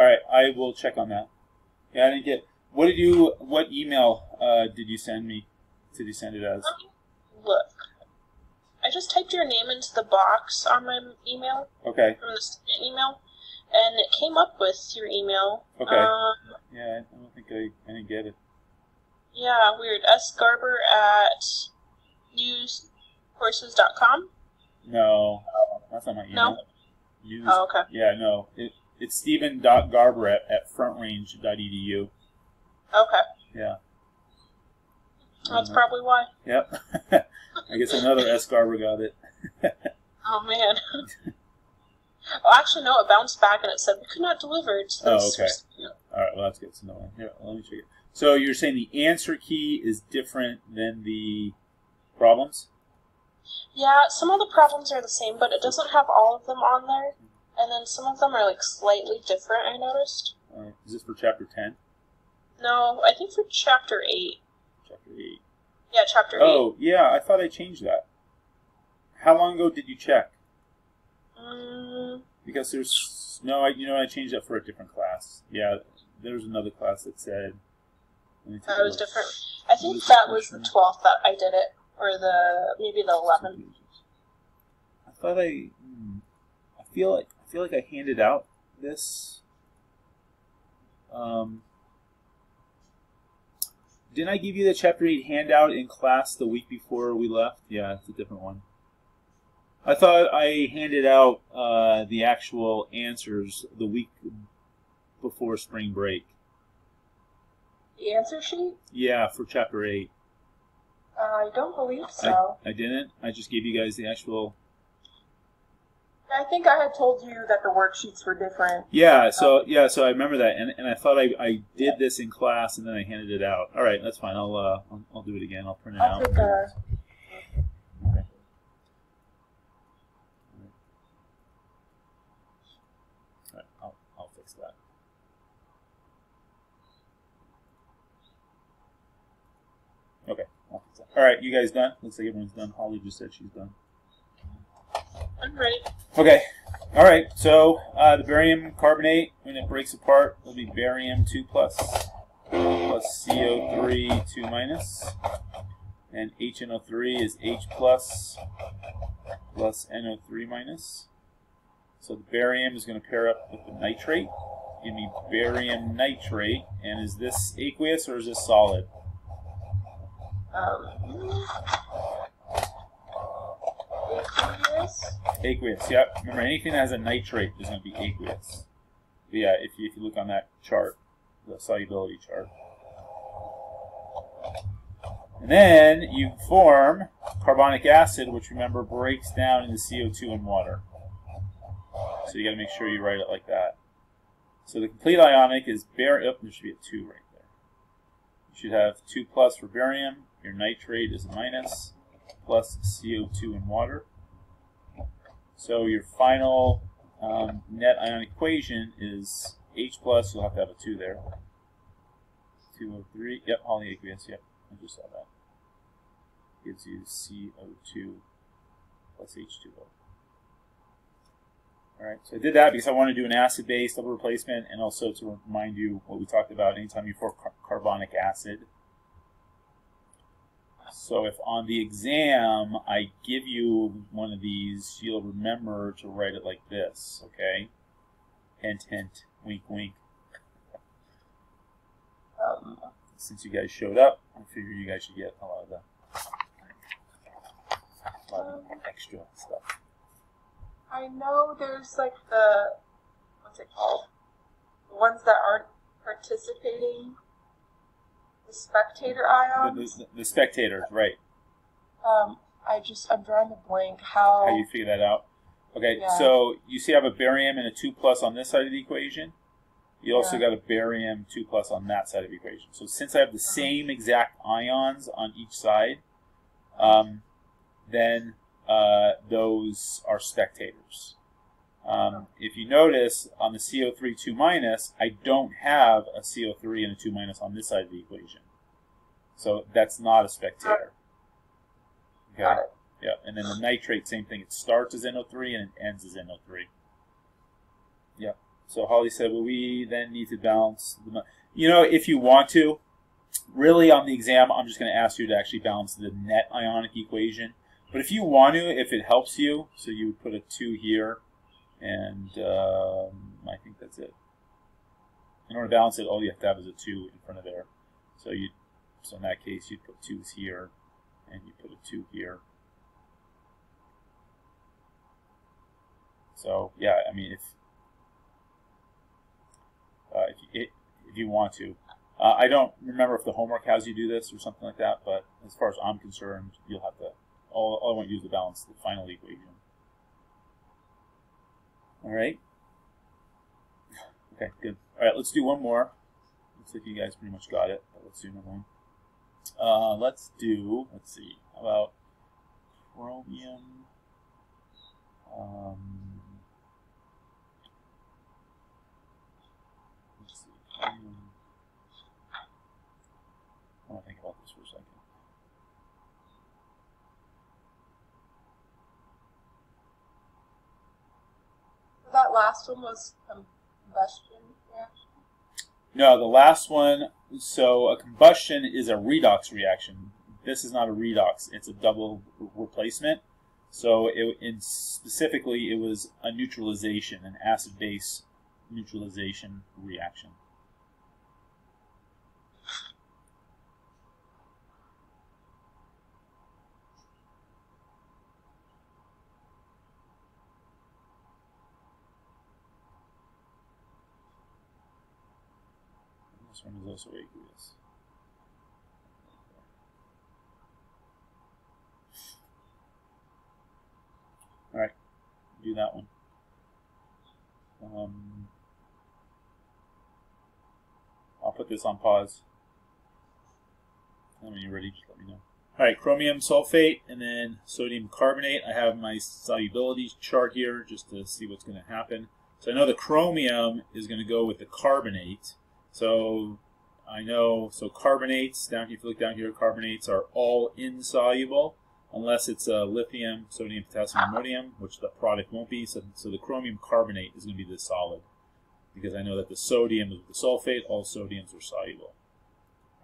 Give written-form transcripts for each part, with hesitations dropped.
right, I will check on that. Yeah, I didn't get. What email did you send me? Did you send it as? Look, I just typed your name into the box on my email. Okay. From the student email, and it came up with your email. Okay. Yeah, I don't think I didn't get it. Yeah, weird. sgarber@newscourses.com. No, that's not my email. No. Oh, okay. Yeah, no. It's Stephen.garber@frontrange.edu. Okay. Yeah. That's probably why. Yep. I guess another S. Garber got it. Oh, man. Well, actually, no, it bounced back and it said we could not deliver it. Oh, okay. All right, well, that's good to know. Here, let me check it. So you're saying the answer key is different than the problems? Yeah, some of the problems are the same, but it doesn't have all of them on there. And then some of them are, like, slightly different, I noticed. All right. Is this for Chapter 10? No, I think for Chapter 8. Chapter 8. Yeah, Chapter 8. Oh, yeah, I thought I changed that. How long ago did you check? Because there's... No, I changed that for a different class. Yeah, there was another class that said... That was different. I think that was the 12th that I did it. Or maybe the 11th. I thought I feel like I handed out this. Didn't I give you the Chapter 8 handout in class the week before we left? Yeah, it's a different one. I thought I handed out the actual answers the week before spring break. The answer sheet? Yeah, for Chapter 8. I don't believe so. I didn't? I just gave you guys the actual... I think I had told you that the worksheets were different. Yeah, so I remember that, and I thought I did this in class, and then I handed it out. All right, that's fine. I'll do it again. I'll print it out. Take a... Okay. All right, I'll fix that. Okay, I'll fix that. All right, you guys done? Looks like everyone's done. Holly just said she's done. I'm ready. Okay. All right. So the barium carbonate, when it breaks apart, will be barium 2 plus CO3 2 minus, and HNO3 is H plus NO3 minus. So the barium is going to pair up with the nitrate. Give me barium nitrate. And is this aqueous or is this solid? Aqueous, yep. Remember, anything that has a nitrate is going to be aqueous. But yeah, if you look on that chart, the solubility chart. And then you form carbonic acid, which, remember, breaks down into CO2 and water. So you got to make sure you write it like that. So the complete ionic is barium. Oh, there should be a 2 right there. You should have 2 plus for barium. Your nitrate is a minus, plus CO2 and water. So your final net ionic equation is H plus. You'll have to have a 2 there. 2O3. Yep, Holly aqueous. Yep, I just saw that. Gives you CO2 plus H2O. All right, so I did that because I want to do an acid-base double replacement, and also to remind you what we talked about anytime you form carbonic acid. So if on the exam I give you one of these, you'll remember to write it like this, okay? Hint, hint, wink, wink. Since you guys showed up, I figure you guys should get a lot of extra stuff. I know there's like what's it called? The ones that aren't participating. The spectator ions? The spectators, right. I'm drawing a blank. How you figure that out? Okay, yeah. So you see I have a barium and a 2 plus on this side of the equation. You also got a barium 2 plus on that side of the equation. So since I have the same exact ions on each side, then those are spectators. If you notice, on the CO3 2 minus, I don't have a CO3 and a 2 minus on this side of the equation. So that's not a spectator. Okay. Yeah, and then the nitrate, same thing. It starts as NO3 and it ends as NO3. Yep. So Holly said, well, we then need to balance the... You know, if you want to, really on the exam, I'm just going to ask you to actually balance the net ionic equation. But if you want to, if it helps you, so you would put a 2 here, and I think that's it. In order to balance it, all you have to have is a 2 in front of there. So in that case, you'd put 2's here, and you put a 2 here. So yeah, I mean, if you want to, I don't remember if the homework has you do this or something like that. But as far as I'm concerned, you'll have to. All I want you to do is to balance the final equation. All right. Okay, good. All right, let's do one more. Looks like you guys pretty much got it, but let's do another one. Let's see, how about chromium? Let's see, chromium. I want to think about this for a second. That last one was combustion reaction? No, the last one, so a combustion is a redox reaction. This is not a redox, it's a double replacement. So specifically, it was a neutralization, an acid-base neutralization reaction. This one is also aqueous. All right, do that one. I'll put this on pause. And when you're ready, just let me know. All right, chromium sulfate and then sodium carbonate. I have my solubility chart here just to see what's going to happen. So I know the chromium is going to go with the carbonate. So I know, so carbonates, down here, if you look down here, carbonates are all insoluble unless it's lithium, sodium, potassium, ammonium, which the product won't be. So the chromium carbonate is going to be the solid because I know that the sodium is with the sulfate, all sodiums are soluble.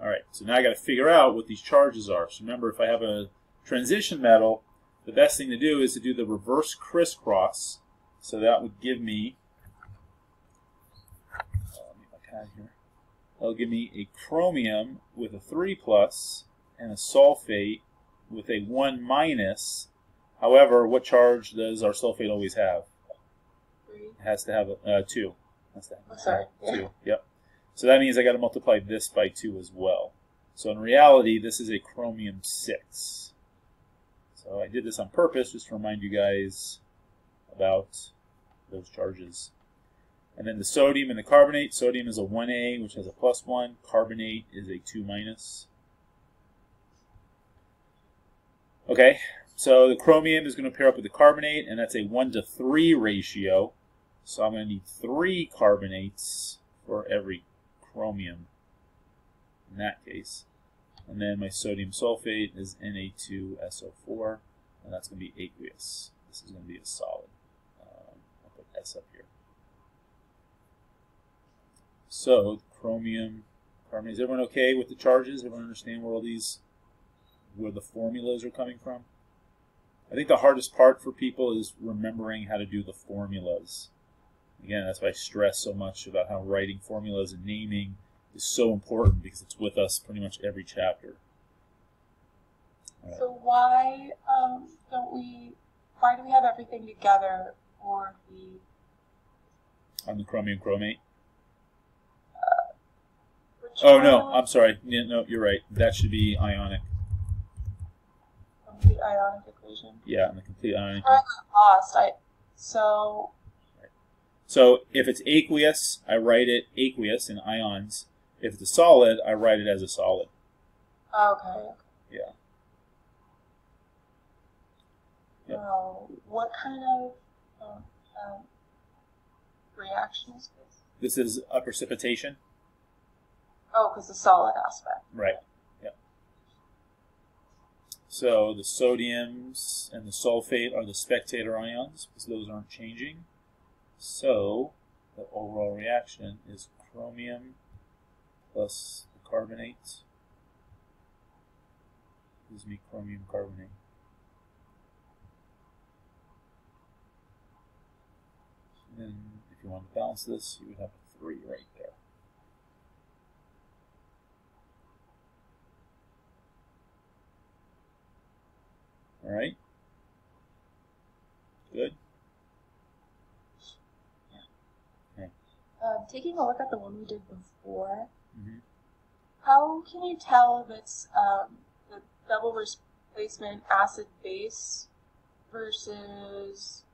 All right, so now I got to figure out what these charges are. So remember, if I have a transition metal, the best thing to do is to do the reverse crisscross. So that would give me, let me get my pad here. That'll give me a chromium with a 3+ and a sulfate with a 1-. However, what charge does our sulfate always have? 3. It has to have a 2. Has to have Sorry. 2. Yep. So that means I got to multiply this by 2 as well. So in reality, this is a chromium 6. So I did this on purpose just to remind you guys about those charges. And then the sodium and the carbonate. Sodium is a 1A, which has a +1. Carbonate is a 2-. Okay, so the chromium is going to pair up with the carbonate, and that's a 1:3 ratio. So I'm going to need 3 carbonates for every chromium in that case. And then my sodium sulfate is Na2SO4, and that's going to be aqueous. This is going to be a solid. I'll put S up here. So chromium, carbonate. Is everyone okay with the charges? Everyone understand where all these, where the formulas are coming from? I think the hardest part for people is remembering how to do the formulas. Again, that's why I stress so much about how writing formulas and naming is so important because it's with us pretty much every chapter. Right. So why do we have everything together for on the chromium chromate? Oh, no, I'm sorry. No, you're right. That should be ionic. Complete ionic equation? Yeah, and the complete ionic. I got lost. So if it's aqueous, I write it aqueous in ions. If it's a solid, I write it as a solid. Okay. Yeah. Yep. What kind of reaction is this? This is a precipitation. Oh, because the solid aspect. Right. Yep. So the sodiums and the sulfate are the spectator ions because those aren't changing. So the overall reaction is chromium plus the carbonates. Gives me chromium carbonate. And then if you want to balance this, you would have a 3 right there. All right. Good. Okay. Taking a look at the one we did before, Mm-hmm. how can you tell if it's the double replacement acid base versus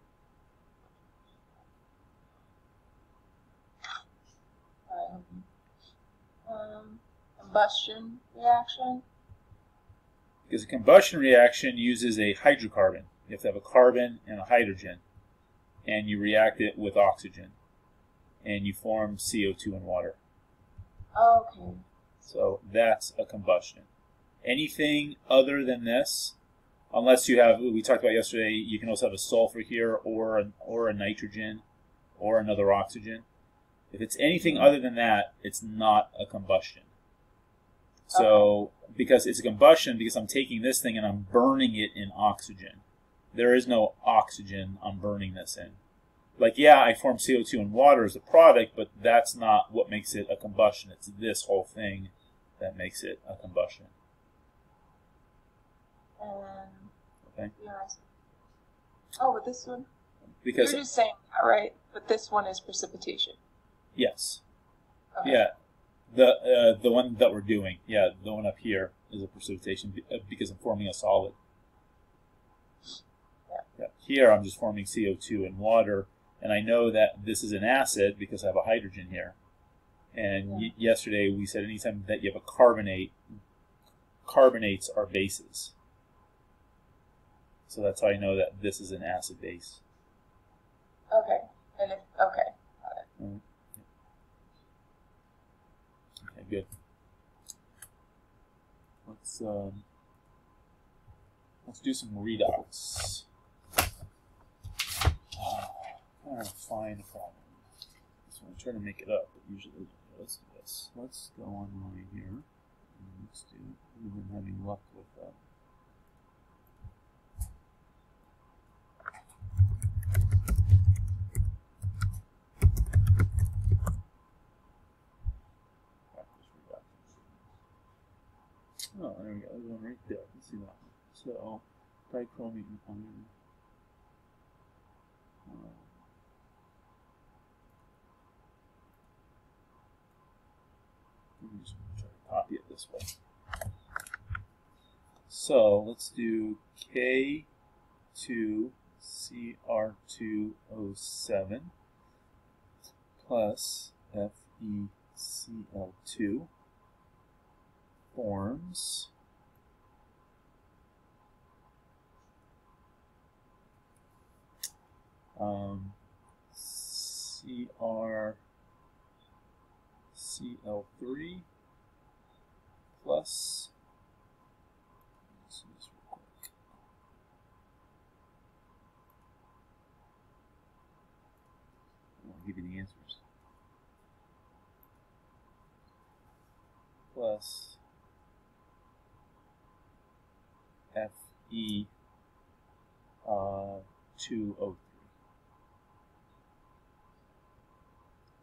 combustion reaction? Because a combustion reaction uses a hydrocarbon. You have to have a carbon and a hydrogen, and you react it with oxygen, and you form CO2 and water. Okay. So that's a combustion. Anything other than this, unless you have, we talked about yesterday, you can also have a sulfur here, or a nitrogen, or another oxygen. If it's anything other than that, it's not a combustion. So, because it's a combustion, because I'm taking this thing and I'm burning it in oxygen. There is no oxygen I'm burning this in. Like, yeah, I form CO2 and water as a product, but that's not what makes it a combustion. It's this whole thing that makes it a combustion. Okay. Yeah, I see. Oh, but this one? Because you're just saying that, right? But this one is precipitation. Yes. Okay. Yeah. The one that we're doing, yeah, the one up here is a precipitation because I'm forming a solid. Yeah. Here I'm just forming CO2 and water, and I know that this is an acid because I have a hydrogen here. And yesterday we said anytime that you have a carbonate, carbonates are bases. So that's how I know that this is an acid base. Okay. And if, okay. Got it. Mm-hmm. Okay, good. Let's do some redox. I'm find a problem. So I'm trying to make it up, but usually let's do this. Let's go online here. And let's do. We've been having luck with that. Oh, there we go. There's one right there. Let's see that one. So, dichromium iron. Let me just try to copy it this way. So, let's do K2CR2O7 plus FeCl2 forms CrCl3 plus, let's do this real quick. I'll give you the answers. Plus Fe2O3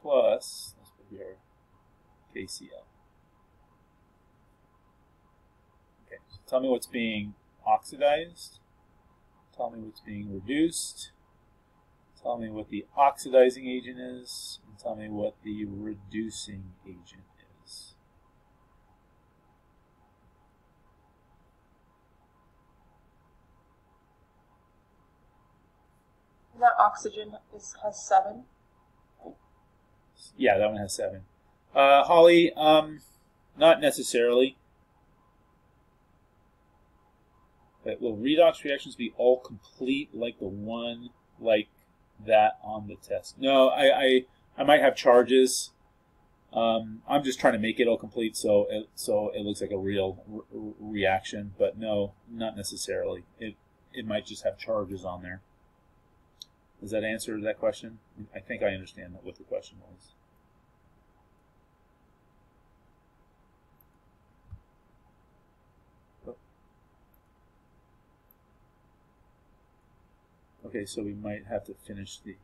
plus, let's put here, KCl. Okay, so tell me what's being oxidized, tell me what's being reduced, tell me what the oxidizing agent is, and tell me what the reducing agent is. That oxygen has 7. Yeah, that one has 7. Holly, not necessarily. But will redox reactions be all complete like the one like that on the test? No, I might have charges. I'm just trying to make it all complete so it looks like a real reaction, but no, not necessarily. It might just have charges on there. Does that answer that question? I think I understand what the question was. Okay, so we might have to finish the...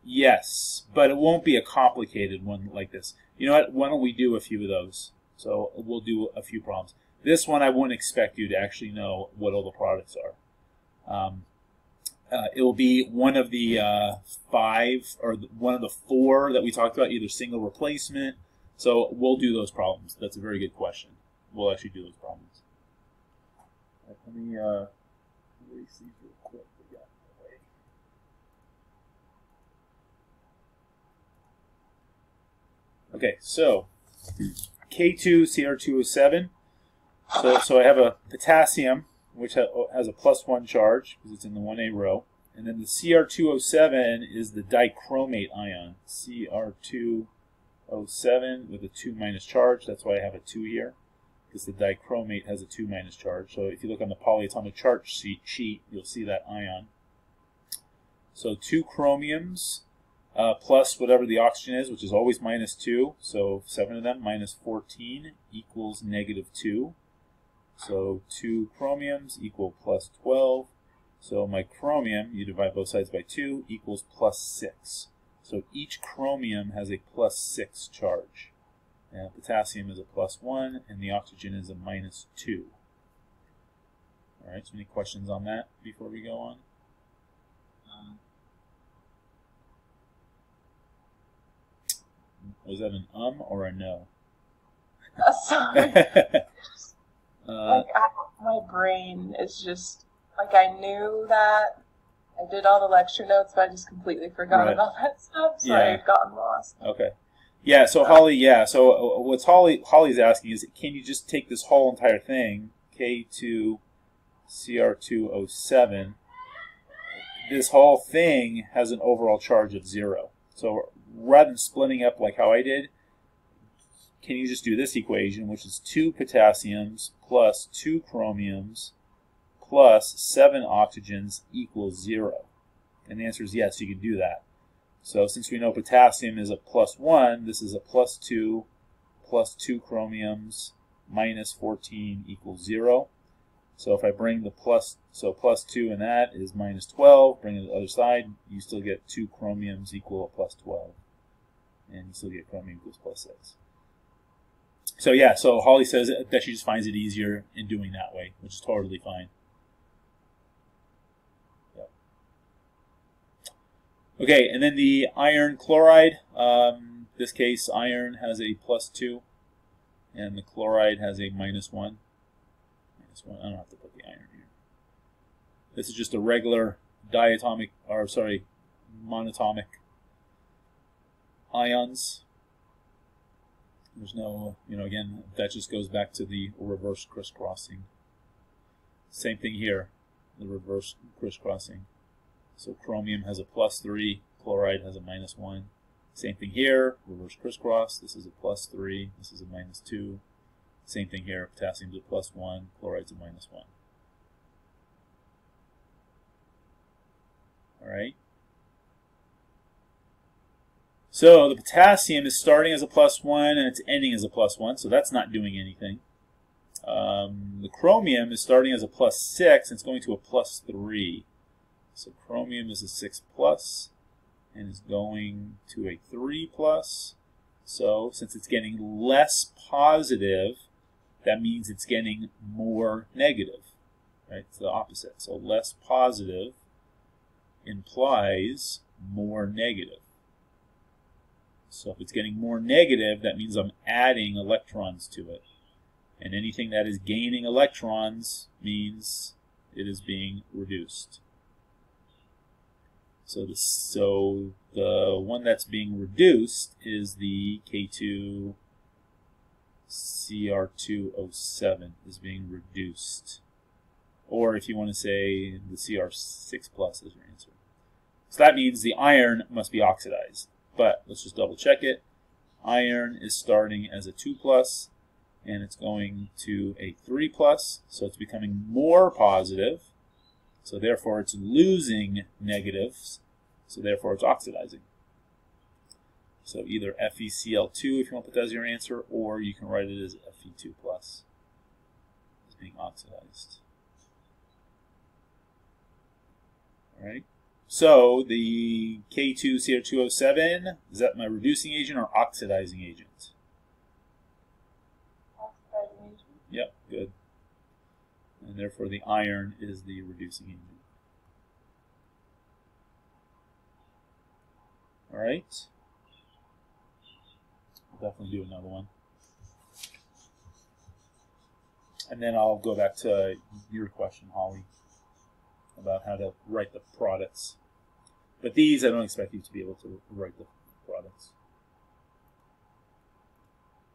yes, but it won't be a complicated one like this. You know what? Why don't we do a few of those? So we'll do a few problems. This one, I wouldn't expect you to actually know what all the products are. It will be one of the 5 or one of the 4 that we talked about, either single replacement. So we'll do those problems. That's a very good question. We'll actually do those problems. Right, let me erase these real quick. We got in the way. Okay, so K2CR207. So I have a potassium, which has a +1 charge because it's in the 1A row. And then the CR207 is the dichromate ion. CR207 with a 2- charge. That's why I have a 2 here, because the dichromate has a 2- charge. So if you look on the polyatomic chart sheet, you'll see that ion. So 2 chromiums plus whatever the oxygen is, which is always -2. So 7 of them minus 14 equals -2. So 2 chromiums equal +12. So my chromium, you divide both sides by 2, equals +6. So each chromium has a +6 charge. And potassium is a +1, and the oxygen is a -2. All right, so any questions on that before we go on? Was that an or a no? Sorry. My brain is just, I knew that. I did all the lecture notes, but I just completely forgot about that stuff, so I've gotten lost. Okay. Yeah, so Holly, so what's Holly's asking is, can you just take this whole entire thing, K2CR207, this whole thing has an overall charge of 0. So rather than splitting up like how I did, can you just do this equation, which is 2 potassiums plus 2 chromiums plus 7 oxygens equals 0? And the answer is yes, you can do that. So since we know potassium is a +1, this is a +2 plus 2 chromiums minus 14 equals 0. So if I bring the +2 in that is -12, bring it to the other side, you still get 2 chromiums equal a +12. And you still get chromium equals +6. So yeah, so Holly says that she just finds it easier in doing that way, which is totally fine. Yep. Okay, and then the iron chloride. This case, iron has a +2, and the chloride has a -1. I don't have to put the iron here. This is just a regular monatomic ions. There's no, again, that just goes back to the reverse crisscrossing. Same thing here, the reverse crisscrossing. So chromium has a +3, chloride has a -1. Same thing here, reverse crisscross. This is a +3, this is a -2. Same thing here, potassium's a +1, chloride's a -1. All right. So the potassium is starting as a +1 and it's ending as a +1, so that's not doing anything. The chromium is starting as a +6 and it's going to a +3. So chromium is a 6+ and is going to a 3+. So since it's getting less positive, that means it's getting more negative. Right? It's the opposite. So less positive implies more negative. So if it's getting more negative, that means I'm adding electrons to it. And anything that is gaining electrons means it is being reduced. So the one that's being reduced is the K2CR207 is being reduced. Or if you want to say the CR6+ is your answer. So that means the iron must be oxidized. But let's just double check it. Iron is starting as a 2+, and it's going to a 3+, so it's becoming more positive. So therefore it's losing negatives, so therefore it's oxidizing. So either FeCl2 if you want to put that as your answer, or you can write it as Fe2+. It's being oxidized. All right. So the K2CO207, is that my reducing agent or oxidizing agent? Oxidizing agent. Yep, good. And therefore the iron is the reducing agent. All right. I'll definitely do another one. And then I'll go back to your question, Holly, about how to write the products. But these, I don't expect you to be able to write the products.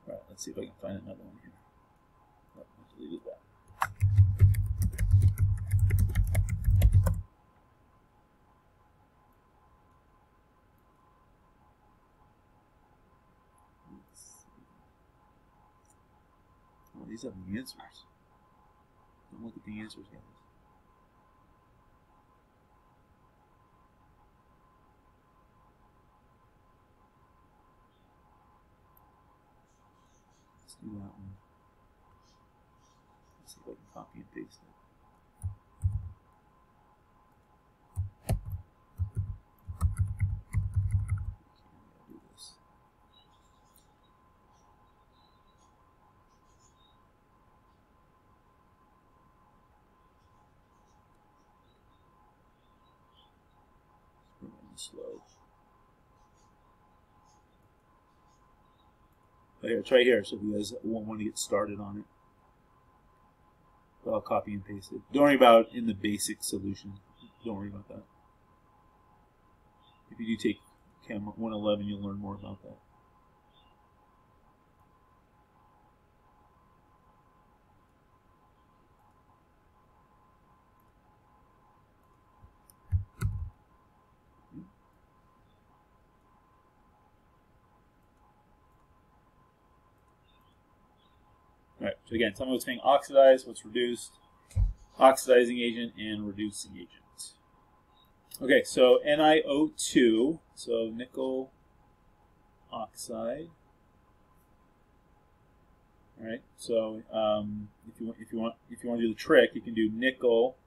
All right, let's see if I can find another one here. Oh, I deleted that. Oh, these have the answers. Don't look at the answers, guys. Let's do that one. Let's see if I can copy and paste it. Okay, do this. Slow. But here, it's right here, so if you guys won't want to get started on it. But I'll copy and paste it. Don't worry about in the basic solution. Don't worry about that. If you do take Chem 111, you'll learn more about that. Alright, so again, tell me what's being oxidized, what's reduced, oxidizing agent, and reducing agent. Okay, so NiO2, so nickel oxide. Alright, so if you want to do the trick, you can do nickel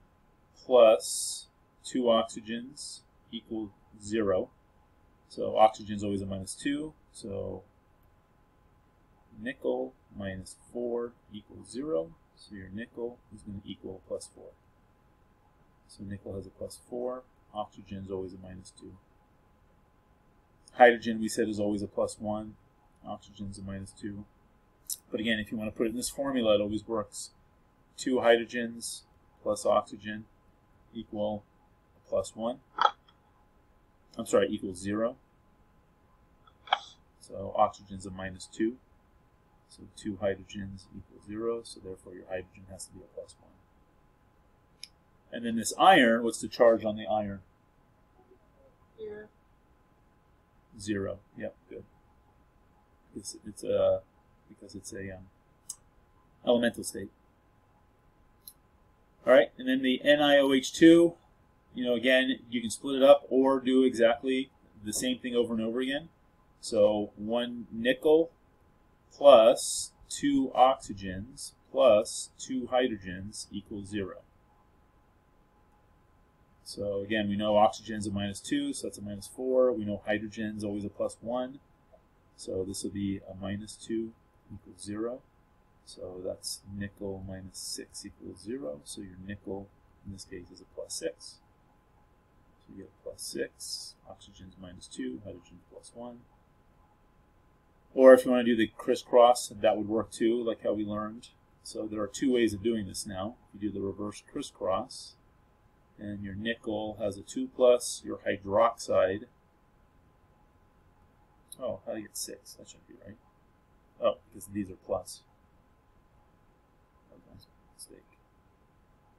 plus 2 oxygens equal 0. So oxygen is always a -2, so nickel minus 4 equals 0. So your nickel is going to equal +4. So nickel has a +4. Oxygen is always a -2. Hydrogen, we said, is always a +1. Oxygen is a -2. But again, if you want to put it in this formula, it always works. 2 hydrogens plus oxygen equal +1. I'm sorry, equals 0. So oxygen is a -2. So 2 hydrogens equals 0, so therefore your hydrogen has to be a +1. And then this iron, what's the charge on the iron? 0. 0. Yep, good. Because it's a elemental state. All right, and then the NiOH2. Again, you can split it up or do exactly the same thing over and over again. So 1 nickel plus 2 oxygens plus 2 hydrogens equals 0. So again, we know oxygen is a -2, so that's a -4. We know hydrogen is always a +1. So this will be a -2 equals 0. So that's nickel minus 6 equals 0. So your nickel, in this case, is a +6. So you get a +6. Oxygen is -2. Hydrogen is +1. Or if you want to do the crisscross, that would work too, like how we learned. So there are 2 ways of doing this now. You do the reverse crisscross, and your nickel has a 2+, your hydroxide. Oh, how do you get 6? That shouldn't be right. Oh, because these are plus. That was a mistake.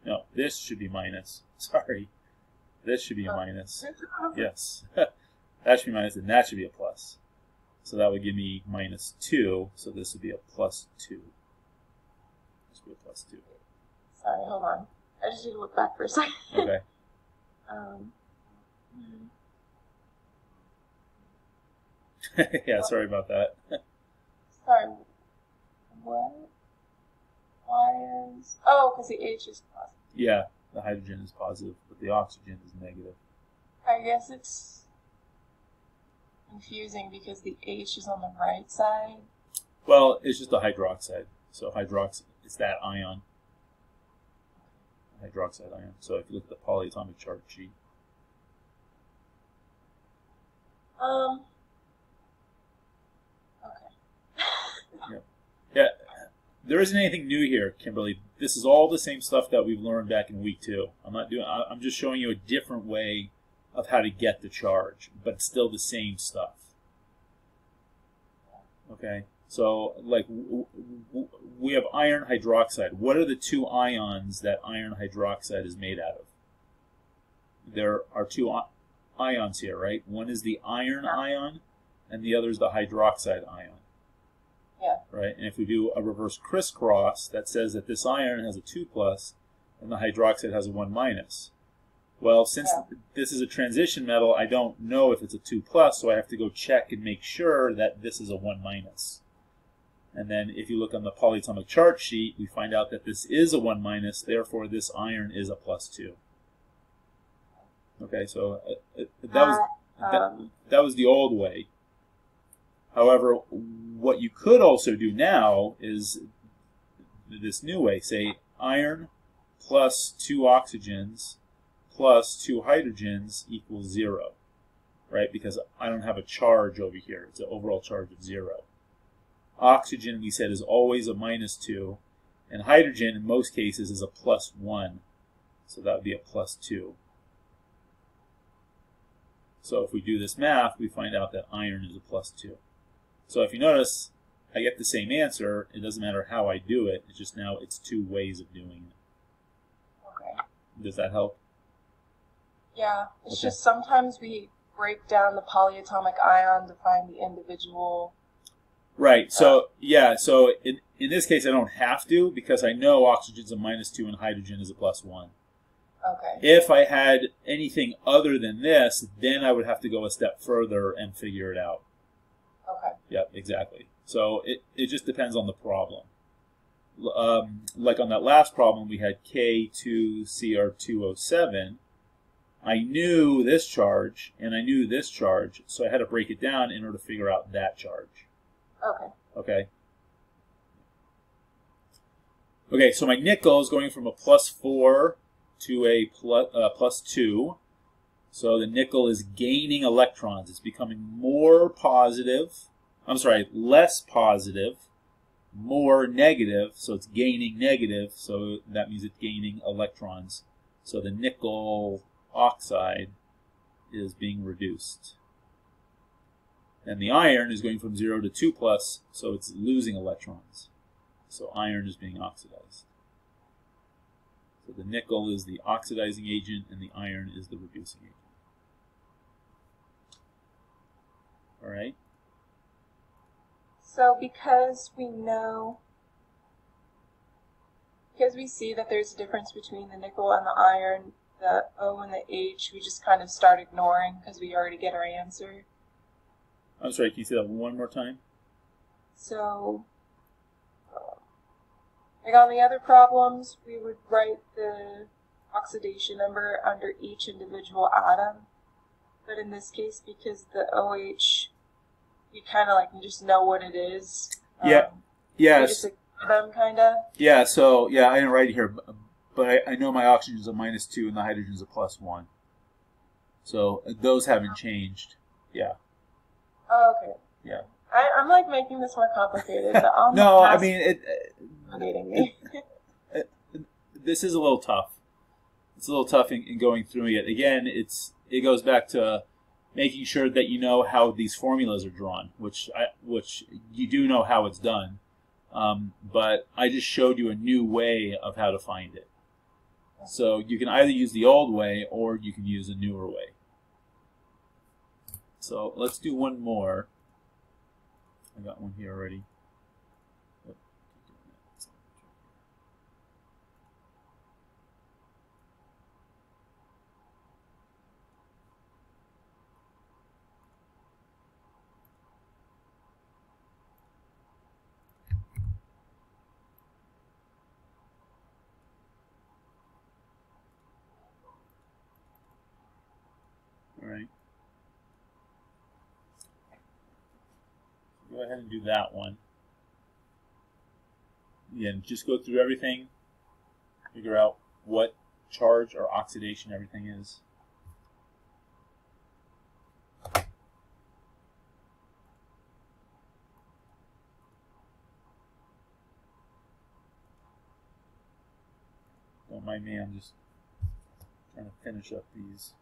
No, this should be minus. Sorry. This should be a minus. Yes. That should be minus, and that should be a plus. So that would give me -2, so this would be a +2. This would be a +2. Sorry, hold on. I just need to look back for a second. Okay. Yeah, sorry about that. Sorry. What? Why is... Oh, because the H is positive. Yeah, the hydrogen is positive, but the oxygen is negative. I guess it's confusing because the H is on the right side. Well, it's just a hydroxide. So hydroxide, it's that ion. Hydroxide ion. So if you look at the polyatomic chart sheet. Okay. Yeah. There isn't anything new here, Kimberly. This is all the same stuff that we've learned back in week 2. I'm just showing you a different way of how to get the charge, but still the same stuff. Okay? So, like, we have iron hydroxide. What are the 2 ions that iron hydroxide is made out of? There are 2 ions here, right? One is the iron ion, and the other is the hydroxide ion. Yeah. Right? And if we do a reverse crisscross, that says that this iron has a 2+, and the hydroxide has a 1-. Well, since this is a transition metal, I don't know if it's a 2+, so I have to go check and make sure that this is a 1-. And then if you look on the polyatomic chart sheet, we find out that this is a 1-, therefore this iron is a +2. Okay, so that was the old way. However, what you could also do now is this new way. Say iron plus 2 oxygens plus 2 hydrogens equals 0. Right? Because I don't have a charge over here. It's an overall charge of 0. Oxygen, we said, is always a -2. And hydrogen, in most cases, is a +1. So that would be a +2. So if we do this math, we find out that iron is a +2. So if you notice, I get the same answer. It doesn't matter how I do it. It's just now it's 2 ways of doing it. Okay. Does that help? Yeah. It's just sometimes we break down the polyatomic ion to find the individual. Right. So, yeah. So in this case, I don't have to because I know oxygen's a -2 and hydrogen is a +1. Okay. If I had anything other than this, then I would have to go a step further and figure it out. Okay. Yep, exactly. So it just depends on the problem. Like on that last problem, we had K2Cr2O7. I knew this charge, and I knew this charge, so I had to break it down in order to figure out that charge. Okay. Okay? Okay, so my nickel is going from a +4 to a +2. So the nickel is gaining electrons. It's becoming more positive. I'm sorry, less positive, more negative. So it's gaining negative. So that means it's gaining electrons. So the nickel oxide is being reduced. And the iron is going from 0 to 2+, so it's losing electrons. So iron is being oxidized. So the nickel is the oxidizing agent, and the iron is the reducing agent. All right? So because we see that there's a difference between the nickel and the iron, the O and the H, we just kind of start ignoring because we already get our answer. I'm sorry, can you say that one more time? So, like on the other problems, we would write the oxidation number under each individual atom. But in this case, because the OH, you kind of like just know what it is. Yeah. Yes. Just ignore them, kind of. Yeah. So yeah, I didn't write it here, but I know my oxygen is a -2 and the hydrogen is a +1. So those haven't changed. Yeah. Oh, okay. Yeah. I'm like making this more complicated. But I'm No, I mean this is a little tough. It's a little tough in going through it. Again, it goes back to making sure that you know how these formulas are drawn, which you do know how it's done. But I just showed you a new way of how to find it. So you can either use the old way or you can use a newer way. So let's do one more. I got one here already. go ahead and do that one. Again, just go through everything, figure out what charge or oxidation everything is. Don't mind me, I'm just trying to finish up these.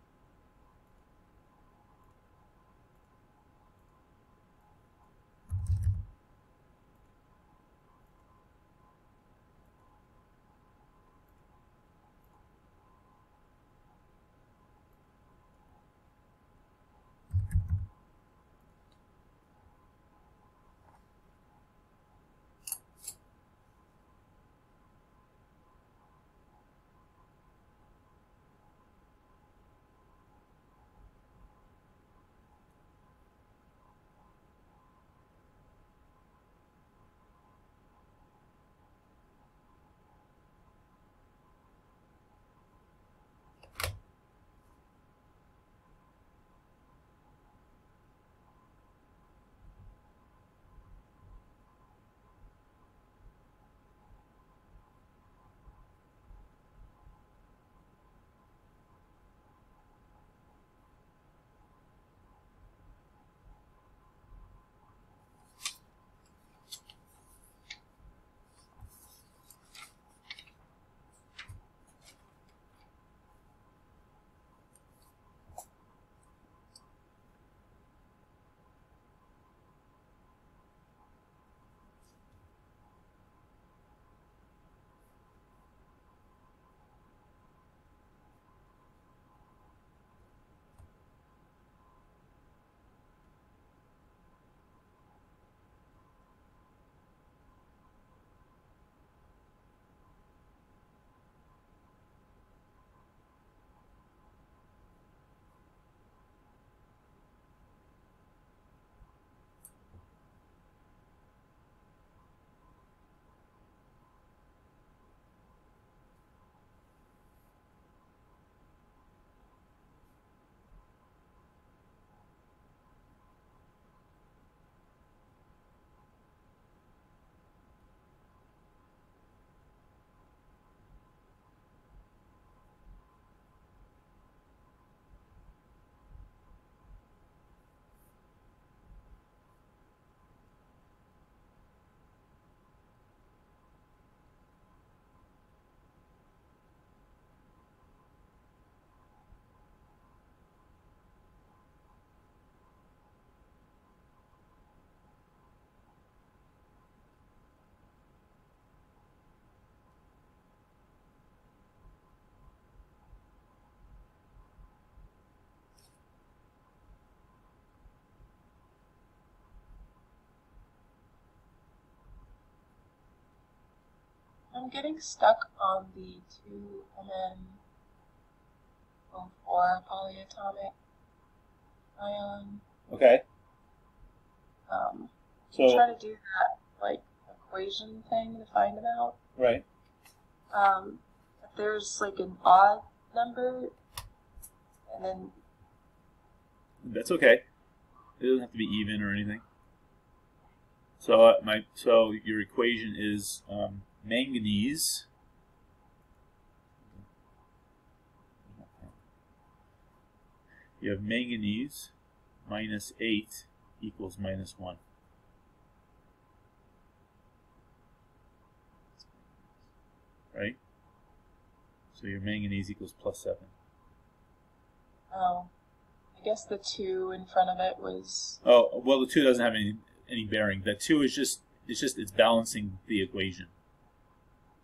I'm getting stuck on the 2Mn04 polyatomic ion. Okay. So try to do that like equation thing to find it out. Right. If there's like an odd number, and then that's okay. It doesn't have to be even or anything. So so your equation is manganese. You have manganese minus 8 equals minus 1. Right? So your manganese equals plus 7. Oh, I guess the 2 in front of it was... Oh, well, the 2 doesn't have any bearing. That 2 is it's balancing the equation.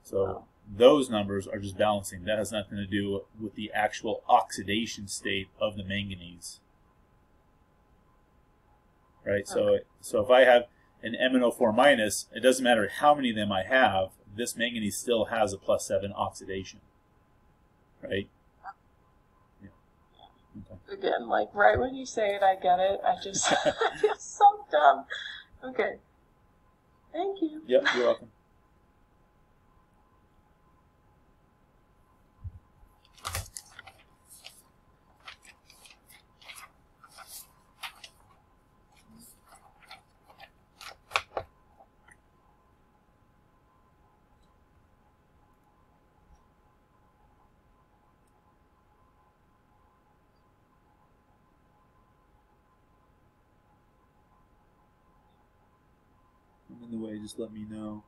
So those numbers are just balancing. That has nothing to do with the actual oxidation state of the manganese. Right? Okay. So if I have an MnO4 minus, it doesn't matter how many of them I have, this manganese still has a plus 7 oxidation. Right? Yeah. Okay. Again, like right when you say it, I get it. I just I feel so dumb. Okay. Thank you. Yep, you're welcome. in the way, just let me know.